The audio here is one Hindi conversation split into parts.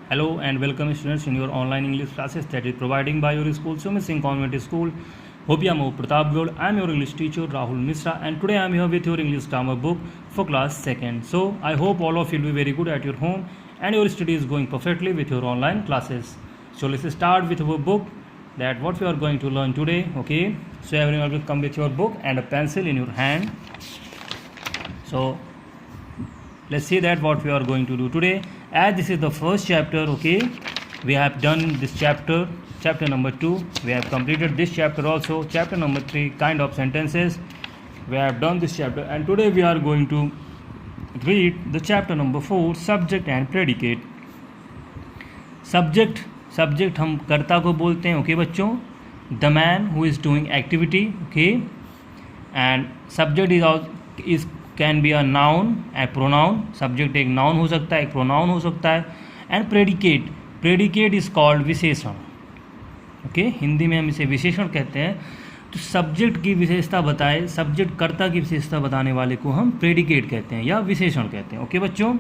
Hello and welcome students in your online English classes that is providing by your school Sumi Singh Convent School. Hopiamo Pratap Gold. I am your English teacher Rahul Misra and today I am here with your English grammar book for class 2nd. So I hope all of you will be very good at your home and your study is going perfectly with your online classes. So let's start with our book that what we are going to learn today. Okay, so everyone will come with your book and a pencil in your hand. So let's see that what we are going to do today. As this is the first chapter, okay, we have done this chapter number 2. We have completed this chapter also, chapter number 3, kind of sentences. We have done this chapter and today we are going to read the chapter number 4, subject and predicate. Subject हम कर्ता को बोलते हैं, ओके बच्चों, the man who is doing activity, okay, and subject is can be a noun and pronoun. Subject एक नाउन हो सकता है, एक प्रोनाउन हो सकता है. एंड प्रेडिकेट इज कॉल्ड विशेषण. ओके, हिंदी में हम इसे विशेषण कहते हैं. तो सब्जेक्ट की विशेषता बताए, सब्जेक्ट कर्ता की विशेषता बताने वाले को हम प्रेडिकेट कहते हैं या विशेषण कहते हैं. ओके बच्चों,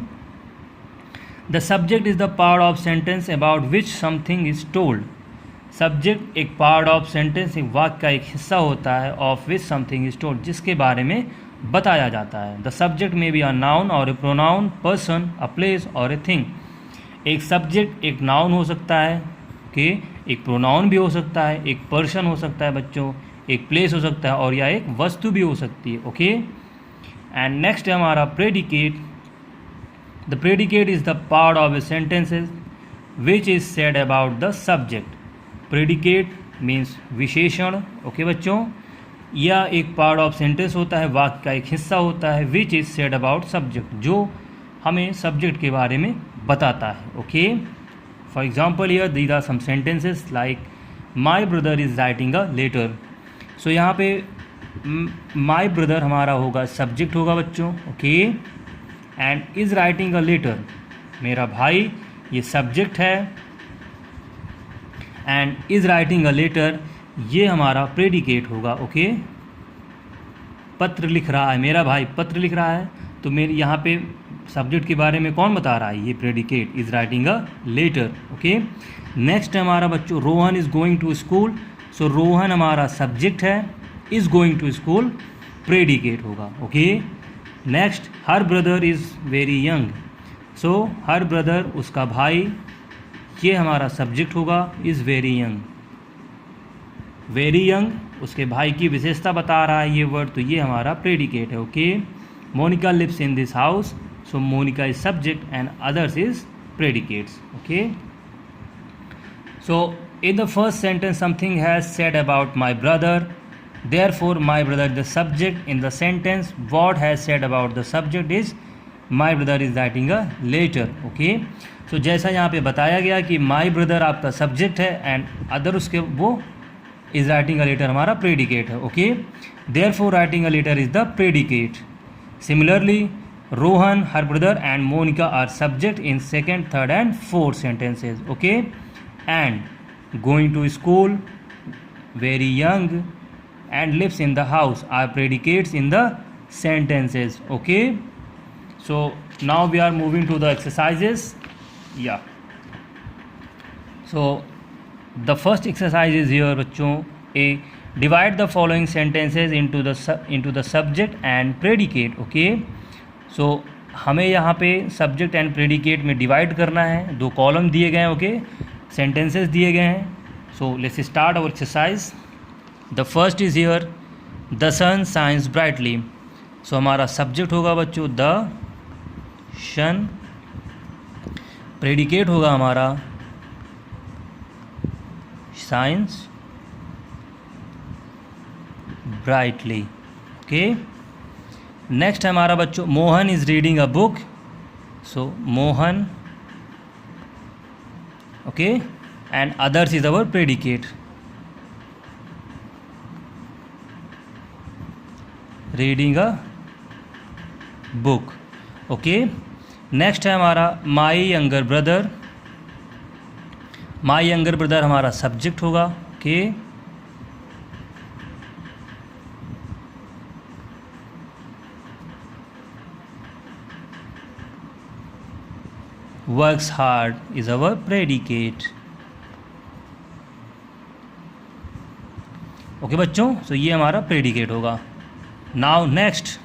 the subject is the part of sentence about which something is told. Subject एक पार्ट ऑफ सेंटेंस, एक वाक्य का एक हिस्सा होता है, of which something is told, जिसके बारे में बताया जाता है. द सब्जेक्ट में बी अ नाउन और ए प्रोनाउन, पर्सन, अ प्लेस और ए थिंग. एक सब्जेक्ट एक नाउन हो सकता है, ओके, एक प्रोनाउन भी हो सकता है, एक पर्सन हो सकता है बच्चों, एक प्लेस हो सकता है और या एक वस्तु भी हो सकती है. ओके, एंड नेक्स्ट है हमारा predicate. The predicate is the part of A sentences which is said about the subject. Predicate means विशेषण, ओके बच्चों, या एक पार्ट ऑफ सेंटेंस होता है, वाक्य का एक हिस्सा होता है, which is said about subject, जो हमें सब्जेक्ट के बारे में बताता है. Okay, for example here these are some sentences like my brother is writing a letter. So यहाँ पे माई ब्रदर हमारा होगा सब्जेक्ट होगा बच्चों, okay, and is writing a letter, मेरा भाई, ये सब्जेक्ट है, and is writing a letter ये हमारा प्रेडिकेट होगा. ओके, पत्र लिख रहा है, मेरा भाई पत्र लिख रहा है, तो मेरे यहाँ पे सब्जेक्ट के बारे में कौन बता रहा है, ये predicate, is writing a letter. Okay, next हमारा बच्चों Rohan is going to school. So Rohan हमारा सब्जेक्ट है, is going to school predicate होगा. Okay, next her brother is very young. So her brother उसका भाई, ये हमारा सब्जेक्ट होगा, is very young. Very young उसके भाई की विशेषता बता रहा है ये वर्ड, तो ये हमारा प्रेडिकेट है. Okay, Monica lives in this house. So Monica is subject and others is predicates. Okay, so in the first sentence something has said about my brother, therefore my brother is the subject. In the sentence what has said about the subject is my brother is writing a letter. okay, so जैसा यहाँ पे बताया गया कि my brother आपका सब्जेक्ट है एंड अदर उसके वो is writing a letter हमारा प्रेडिकेट है. okay, therefore writing a letter is the predicate. Similarly Rohan, her brother and Monica are subject in second, third and fourth sentences. okay, and going to school, very young and lives in the house are predicates in the sentences. okay, so now we are moving to the exercises. yeah, so the first exercise is here bachcho. A, divide the following sentences into the subject and predicate. okay, so हमें यहाँ पे सब्जेक्ट एंड प्रेडिकेट में डिवाइड करना है. 2 कॉलम दिए गए हैं, ओके, सेंटेंसेस दिए गए हैं. So let's start our exercise. The first is here the sun shines brightly. So हमारा सब्जेक्ट होगा बच्चों द सन, प्रेडिकेट होगा हमारा शाइन्स ब्राइटली. ओके, नेक्स्ट है हमारा बच्चों Mohan is reading a book. So Mohan, okay, and others is our predicate, reading a book. Okay, next है हमारा my younger brother. My younger brother हमारा सब्जेक्ट होगा. Okay, works hard is our predicate. Okay बच्चों, तो ये हमारा प्रेडिकेट होगा। Now next